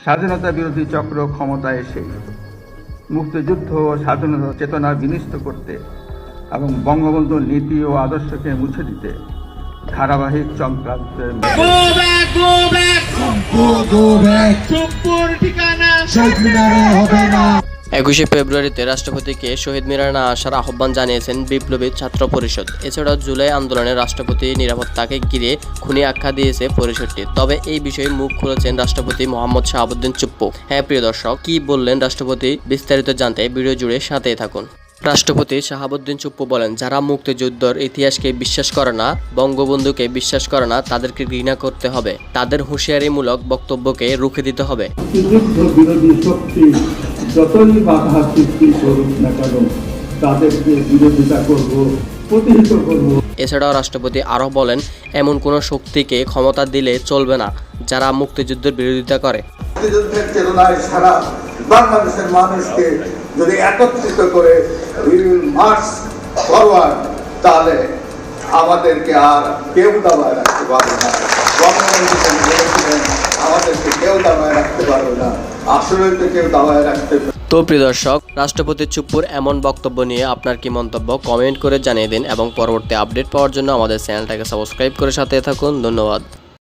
স্বাধীনতা বিরোধী চক্র ক্ষমতায় এসে মুক্তিযুদ্ধ ও স্বাধীনতা চেতনা বিনষ্ট করতে এবং বঙ্গবন্ধুর নীতি ও আদর্শকে মুছে দিতে ধারাবাহিক চক্রান্তের 21শে ফেব্রুয়ারিতে রাষ্ট্রপতিকে শহীদ মিনারে না আসার আহ্বান জানিয়েছেন বিপ্লবী ছাত্র পরিষদ। এছাড়াও জুলাই আন্দোলনে রাষ্ট্রপতি নিরাপত্তাকে ঘিরে খুনি আখ্যা দিয়েছে পরিষদটি। তবে এই বিষয়ে মুখ খুলেছেন রাষ্ট্রপতি মোহাম্মদ শাহাবুদ্দিন চুপ্পু। হ্যাঁ প্রিয় দর্শক, কি বললেন রাষ্ট্রপতি বিস্তারিত জানতে ভিডিও জুড়ে সাথেই থাকুন। রাষ্ট্রপতি শাহাবুদ্দিন চুপ্পু বলেন, যারা মুক্তিযুদ্ধের ইতিহাসকে বিশ্বাস করে না, বঙ্গবন্ধুকে বিশ্বাস করে না, তাদেরকে ঘৃণা করতে হবে। তাদের হুঁশিয়ারিমূলক বক্তব্যকে রুখে দিতে হবে। মুক্তিযুদ্ধ বিরোধী শক্তি যতই বাধা সৃষ্টি করুক না কেন, তাদেরকে বিরোধিতা করব, প্রতিহত করব। এছাড়াও রাষ্ট্রপতি আরও বলেন, এমন কোনো শক্তিকে ক্ষমতা দিলে চলবে না যারা মুক্তিযুদ্ধের বিরোধিতা করে। মুক্তিযুদ্ধের চেতনায় সারা বাংলাদেশের মানুষকে যদি একত্রিত করে মার্চ ফরওয়ার্ড, তাহলে আমাদেরকে আর কেউ দাবায় রাখতে পারবে না। আমাদেরকে কেউ দাবায় রাখতে পারবে না, আসলে তো কেউ দাবায় রাখতে পারবে। তো প্রিয় দর্শক, রাষ্ট্রপতি চুপ্পুর এমন বক্তব্য নিয়ে আপনার কি মন্তব্য কমেন্ট করে জানিয়ে দিন এবং পরবর্তী আপডেট পাওয়ার জন্য আমাদের চ্যানেলটাকে সাবস্ক্রাইব করে সাথে থাকুন। ধন্যবাদ।